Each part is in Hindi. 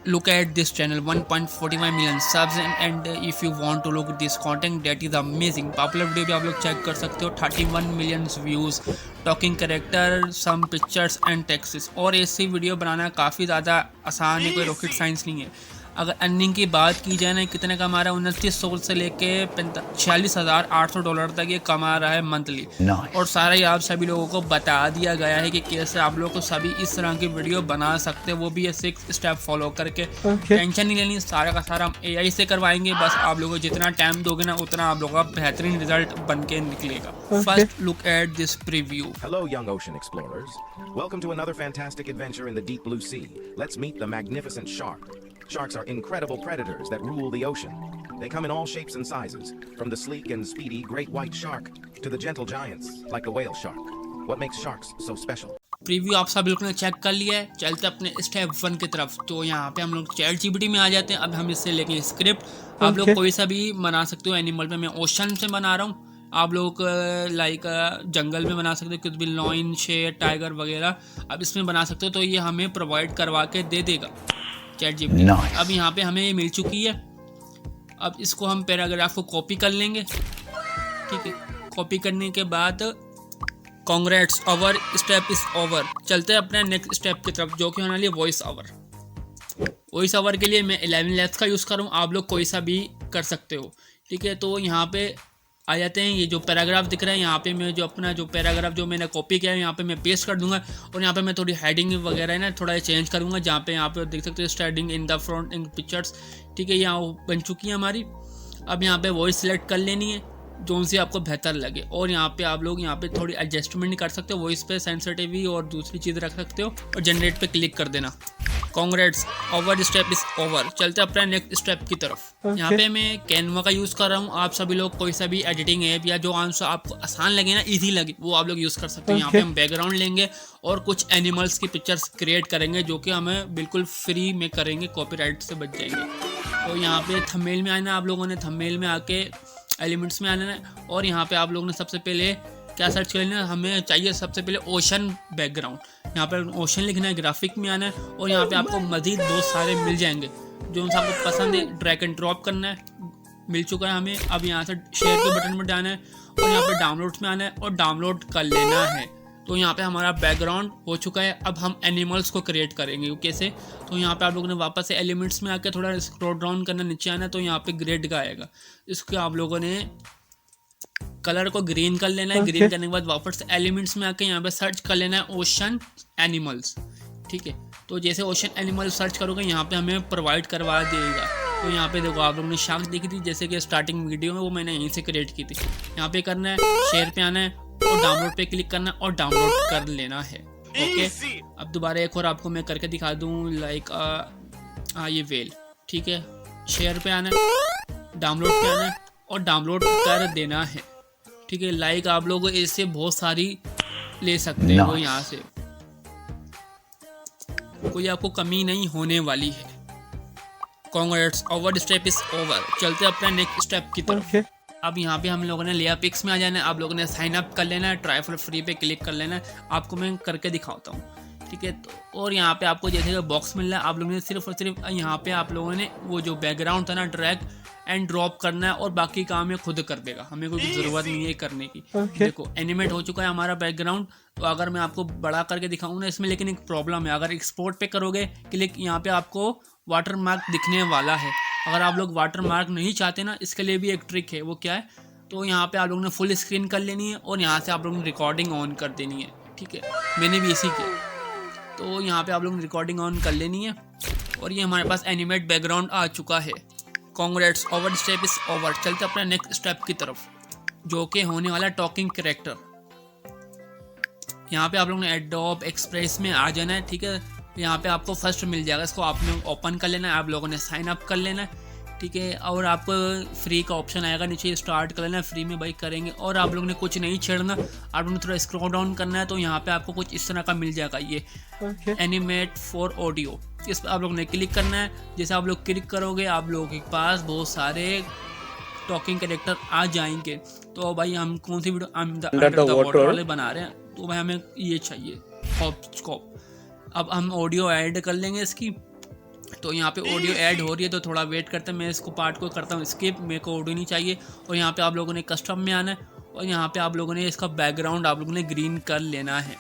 look at this channel, 1.45 million subs, and if you want to look this content that is amazing, popular video भी आप लोग चेक कर सकते हो, 31 million views, talking character, some pictures and texts. और ऐसी वीडियो बनाना काफ़ी ज़्यादा आसान है, कोई रॉकेट साइंस नहीं है। अगर अर्निंग की बात की जाए ना, कितने कमा रहा है, 2900 से लेके $46,800 तक ये कमा रहा है मंथली। और सारा ही आप सभी लोगों को बता दिया गया है कि कैसे आप लोगों को सभी इस तरह की वीडियो बना सकते हैं, वो भी ये 6 स्टेप फॉलो करके। टेंशन नहीं लेनी, सारा का सारा हम AI से करवाएंगे। बस आप लोगों को जितना टाइम दोगे ना, उतना आप लोगों का बेहतरीन रिजल्ट बन के निकलेगा। First look at this preview. Hello, young ocean explorers. Welcome to another fantastic adventure in the deep blue sea. Let's meet the magnificent shark. Sharks are incredible predators that rule the ocean. They come in all shapes and sizes, from the sleek and speedy great white shark to the gentle giants like the whale shark. What makes sharks so special? Preview आप सब लोगों ने चेक कर लिया है। चलते अपने स्टेप 1 की तरफ। तो यहाँ पे हम लोग चैट जीपीटी में आ जाते हैं। अब हम इससे लेके स्क्रिप्ट आप लोग कोई सा भी बना सकते हो। एनिमल पे मैं ओशन से बना रहा हूँ, आप लोग लाइक जंगल में बना सकते हो, कुछ भी लॉइन, शेर, टाइगर वगैरह अब इसमें बना सकते हो। तो ये हमें प्रोवाइड करवा के दे देगा चैट जीपीटी। अब यहाँ पे हमें ये मिल चुकी है। अब इसको हम पैराग्राफ को कॉपी कर लेंगे, ठीक है। कॉपी करने के बाद congrats, our step is over. चलते हैं अपने नेक्स्ट स्टेप की तरफ, जो कि होने वाली है वॉइस ओवर। वॉइस ओवर के लिए मैं 11 लैब्स का यूज़ कर रहा हूँ, आप लोग कोई सा भी कर सकते हो, ठीक है। तो यहाँ पे आ जाते हैं। ये जो पैराग्राफ दिख रहा है, यहाँ पे मैं जो अपना जो पैराग्राफ जो मैंने कॉपी किया है, यहाँ पे मैं पेस्ट कर दूंगा। और यहाँ पे मैं थोड़ी हेडिंग वगैरह है ना थोड़ा चेंज करूँगा, जहाँ पे यहाँ पे देख सकते हो starting in the front in pictures, ठीक है। यहाँ बन चुकी है हमारी। अब यहाँ पे वॉइस सेलेक्ट कर लेनी है जो से आपको बेहतर लगे। और यहाँ पे आप लोग यहाँ पे थोड़ी एडजस्टमेंट कर सकते हो, वॉइस पे सेंसिटिविटी और दूसरी चीज़ रख सकते हो। और जनरेट पे क्लिक कर देना। Congrats, over step is over. चलते अपने नेक्स्ट स्टेप की तरफ। यहाँ पे मैं कैनवा का यूज़ कर रहा हूँ। आप सभी लोग कोई सा भी एडिटिंग ऐप या जो आंसर आपको आसान लगे ना, इजी लगे, वो आप लोग यूज़ कर सकते हो। यहाँ पे हम बैकग्राउंड लेंगे और कुछ एनिमल्स की पिक्चर्स क्रिएट करेंगे, जो कि हमें बिल्कुल फ्री में करेंगे, कॉपीराइट से बच जाएंगे। तो यहाँ पे थंबनेल में आना, आप लोगों ने थंबनेल में आके एलिमेंट्स में आना है। और यहाँ पे आप लोगों ने सबसे पहले क्या सर्च कर लेना, हमें चाहिए सबसे पहले ओशन बैकग्राउंड। यहाँ पर ओशन लिखना है, ग्राफिक में आना है। और यहाँ पे आपको मज़ीद बहुत सारे मिल जाएंगे, जो सा आपको पसंद है ड्रैग एंड ड्रॉप करना है। मिल चुका है हमें। अब यहाँ से शेयर के बटन पर जाना है और यहाँ पे डाउनलोड्स में आना है और डाउनलोड कर लेना है। तो यहाँ पे हमारा बैकग्राउंड हो चुका है। अब हम एनिमल्स को क्रिएट करेंगे, कैसे? तो यहाँ पे आप लोगों ने वापस से एलिमेंट्स में आके थोड़ा स्क्रॉल डाउन करना, नीचे आना, तो यहाँ पे ग्रेड का आएगा। इसको आप लोगों ने कलर को ग्रीन कर लेना है। ग्रीन करने के बाद वापस से एलिमेंट्स में आके यहाँ पे सर्च कर लेना है ओशन एनिमल्स, ठीक है। तो जैसे ओशन एनिमल सर्च करोगे, यहाँ पे हमें प्रोवाइड करवा देगा। तो यहाँ पे देखो, आप लोगों ने शार्क देखी थी जैसे कि स्टार्टिंग वीडियो में, वो मैंने यहीं से क्रिएट की थी। यहाँ पे करना है, शेयर पे आना है और डाउनलोड पे क्लिक करना है और डाउनलोड कर लेना है, ओके। अब दोबारा एक और आपको मैं करके दिखा दूँ, लाइक ये वेल, ठीक है। शेयर पे आना है, डाउनलोड पे आना है और डाउनलोड कर देना है, ठीक है। लाइक आप लोग इससे बहुत सारी ले सकते हो, यहाँ से कोई आपको कमी नहीं होने वाली है। Congrats, over step is over. चलते अपना नेक्स्ट स्टेप की तरफ। अब यहाँ पे हम लोगों ने लेयर पिक्स में आ जाना है। आप लोगों ने साइन अप कर लेना है, ट्राई फॉर फ्री पे क्लिक कर लेना है। आपको मैं करके दिखाता हूँ, ठीक है। तो और यहाँ पे आपको जैसे कि बॉक्स मिल रहा है, आप लोगों ने सिर्फ और सिर्फ यहाँ पे आप लोगों ने वो जो बैकग्राउंड था ना, ड्रैग एंड ड्रॉप करना है और बाकी काम ये खुद कर देगा, हमें कोई ज़रूरत नहीं है करने की। देखो एनिमेट हो चुका है हमारा बैकग्राउंड। तो अगर मैं आपको बड़ा करके दिखाऊँ ना इसमें, लेकिन एक प्रॉब्लम है, अगर एक्सपोर्ट पे करोगे क्लिक, यहाँ पे आपको वाटर मार्क दिखने वाला है। अगर आप लोग वाटर मार्क नहीं चाहते ना, इसके लिए भी एक ट्रिक है। वो क्या है? तो यहाँ पे आप लोगों ने फुल स्क्रीन कर लेनी है और यहाँ से आप लोगों ने रिकॉर्डिंग ऑन कर देनी है, ठीक है। मैंने भी इसी किया। तो यहाँ पे आप लोगों ने रिकॉर्डिंग ऑन कर लेनी है और ये हमारे पास एनिमेट बैकग्राउंड आ चुका है। Congrats, over step is over. चलते अपने नेक्स्ट स्टेप की तरफ, जो कि होने वाला टॉकिंग कैरेक्टर। यहाँ पे आप लोगों ने एडोब एक्सप्रेस में आ जाना है, ठीक है। यहाँ पे आपको फर्स्ट मिल जाएगा, इसको आपने ओपन कर लेना है। आप लोगों ने साइन अप कर लेना है, ठीक है। और आपको फ्री का ऑप्शन आएगा नीचे, स्टार्ट कर लेना है, फ्री में भाई करेंगे। और आप लोगों ने कुछ नहीं छेड़ना, आप लोगों ने थोड़ा स्क्रॉल डाउन करना है। तो यहाँ पे आपको कुछ इस तरह का मिल जाएगा, ये एनिमेट फॉर ऑडियो। इस पर आप लोगों ने क्लिक करना है। जैसे आप लोग क्लिक करोगे, आप लोगों के पास बहुत सारे टॉकिंग कैरेक्टर आ जाएंगे। तो भाई हम कौन सी वीडियो अंडर द वाटर वाले बना रहे हैं, तो भाई हमें ये चाहिए हॉप स्कॉप। अब हम ऑडियो ऐड कर लेंगे इसकी, तो यहाँ पे ऑडियो ऐड हो रही है तो थोड़ा वेट करते हैं, मैं इसको पार्ट को करता हूँ स्किप, मेरे को ऑडियो नहीं चाहिए। और यहाँ पे आप लोगों ने कस्टम में आना है और यहाँ पे आप लोगों ने इसका बैकग्राउंड आप लोगों ने ग्रीन कर लेना है,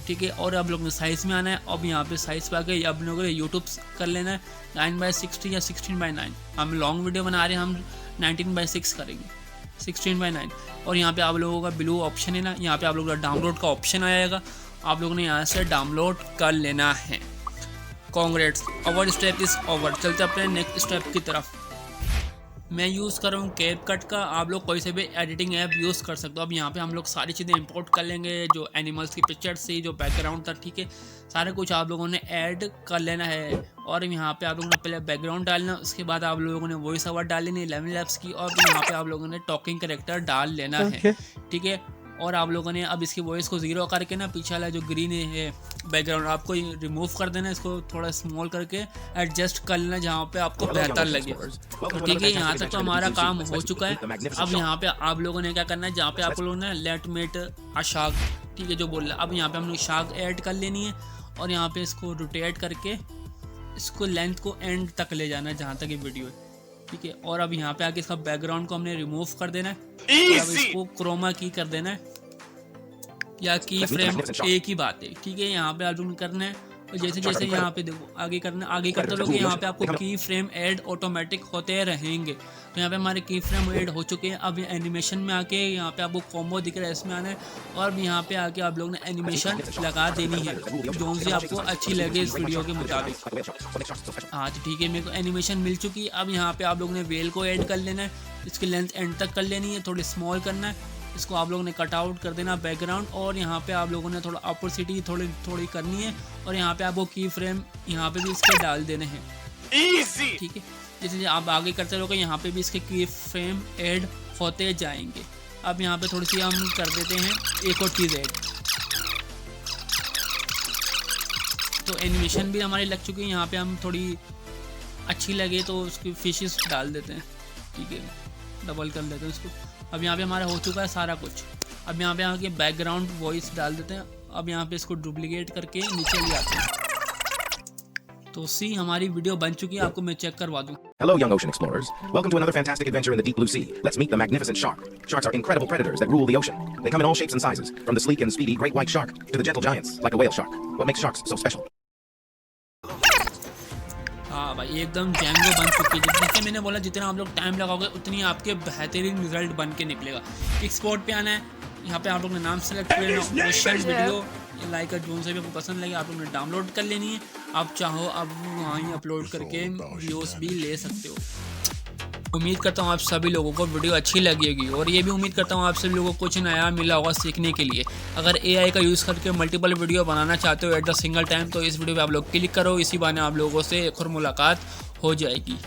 ठीक है। और आप लोगों ने साइज़ में आना है। अब यहाँ पे साइज़ पे आके आप लोगों ने यूट्यूब कर लेना है 9:60 या 16:9। हम लॉन्ग वीडियो बना रहे हैं, हम 19:6 करेंगे, 16:9। और यहाँ पे आप लोगों का ब्लू ऑप्शन है ना, यहाँ पे आप लोगों का डाउनलोड का ऑप्शन आएगा, आप लोगों ने यहाँ से डाउनलोड कर लेना है। Congrats, our step is over. चलते अपने नेक्स्ट स्टेप की तरफ। मैं यूज़ कर रहा हूँ कैपकट का, आप लोग कोई से भी एडिटिंग ऐप यूज़ कर सकते हो। अब यहाँ पे हम लोग सारी चीज़ें इंपोर्ट कर लेंगे, जो एनिमल्स की पिक्चर से जो बैकग्राउंड था, ठीक है, सारा कुछ आप लोगों ने ऐड कर लेना है। और यहाँ पे आप लोगों ने पहले बैकग्राउंड डालना, उसके बाद आप लोगों ने वॉइस ओवर डाल लेनी 11 लैप्स की, और यहाँ पे आप लोगों ने टॉकिंग कैरेक्टर डाल लेना है, ठीक है। और आप लोगों ने अब इसकी वॉइस को 0 करके ना पीछे वाला जो ग्रीन है बैकग्राउंड आपको रिमूव कर देना, इसको थोड़ा स्मॉल करके एडजस्ट कर लेना जहाँ पे आपको बेहतर लगे। तो ठीक है, यहाँ तक तो हमारा काम हो चुका है। अब यहाँ पे आप लोगों ने क्या करना है, जहाँ पे आप लोगों ने लेट मेट अ शार्क, ठीक है, जो बोल रहा है, अब यहाँ पे हम लोग शार्क ऐड कर लेनी है और यहाँ पे इसको रोटेट करके इसको लेंथ को एंड तक ले जाना है जहाँ तक ये वीडियो है, ठीक है। और अब यहाँ पे आके इसका बैकग्राउंड को हमने रिमूव कर देना है, अब इसको क्रोमा की कर देना है या की फ्रेम, एक ही बात है, ठीक है। यहाँ पे आप लोग करना है और जैसे जैसे यहाँ पे देखो आगे करना, आगे करते रहोगे, यहाँ पे आपको की फ्रेम ऐड ऑटोमेटिक होते रहेंगे। तो यहाँ पे हमारे की फ्रेम ऐड हो चुके हैं। अब एनिमेशन में आके यहाँ पे आपको कॉम्बो दिख रहा है, इसमें आना है और यहाँ पे आके आप लोग ने एनिमेशन लगा देनी है जो सी आपको अच्छी लगे इस वीडियो के मुताबिक। हाँ तो ठीक है, मेरे को एनिमेशन मिल चुकी है। अब यहाँ पे आप लोगों ने वेल को ऐड कर लेना है, इसकी लेंथ एंड तक कर लेनी है, थोड़ी स्मॉल करना है, इसको आप लोगों ने कट आउट कर देना बैकग्राउंड। और यहाँ पे आप लोगों ने थोड़ा अपोसिटी थोड़ी करनी है और यहाँ पे आपको की फ्रेम यहाँ पे भी इसके डाल देने हैं, ठीक है। जैसे आप आगे करते रहोगे यहाँ पे भी इसके की फ्रेम ऐड होते जाएंगे। अब यहाँ पे थोड़ी सी हम कर देते हैं एक और चीज़ ऐड, तो एनिमेशन भी हमारी लग चुकी है। यहाँ पे हम थोड़ी अच्छी लगे तो उसकी फिशेस डाल देते हैं, ठीक है, डबल कर लेते हैं उसको। अब यहाँ पे हमारा हो चुका है सारा कुछ। अब यहाँ पे आके बैकग्राउंड वॉइस डाल देते हैं। अब यहाँ पे इसको डुप्लीकेट करके नीचे ले आते हैं। तो सी हमारी वीडियो बन चुकी है, आपको मैं चेक करवा दूँ। Hello, young ocean explorers. Welcome to another fantastic adventure in the deep blue sea. Let's meet the magnificent shark. Sharks are incredible predators that rule the ocean. They come in all shapes and sizes, from the sleek and speedy great white shark to the gentle giants like a whale shark. What makes sharks so special? हाँ भाई, एकदम जैंगो बन चुकी है। जैसे मैंने बोला, जितना आप लोग टाइम लगाओगे उतनी आपके बेहतरीन रिजल्ट बन के निकलेगा। एक्सपोर्ट पे आना है, यहाँ पे आप लोग ने नाम सेलेक्ट कर लेना, ओशन वीडियो लाइक जोन से भी आपको पसंद लगे आप लोग ने डाउनलोड कर लेनी है। आप चाहो आप वहाँ ही अपलोड करके व्यूज़ भी ले सकते हो। उम्मीद करता हूँ आप सभी लोगों को वीडियो अच्छी लगेगी और ये भी उम्मीद करता हूँ आप सभी लोगों को कुछ नया मिला होगा सीखने के लिए। अगर AI का यूज़ करके मल्टीपल वीडियो बनाना चाहते हो एट द सिंगल टाइम, तो इस वीडियो पे आप लोग क्लिक करो, इसी बहाने आप लोगों से एक और मुलाकात हो जाएगी।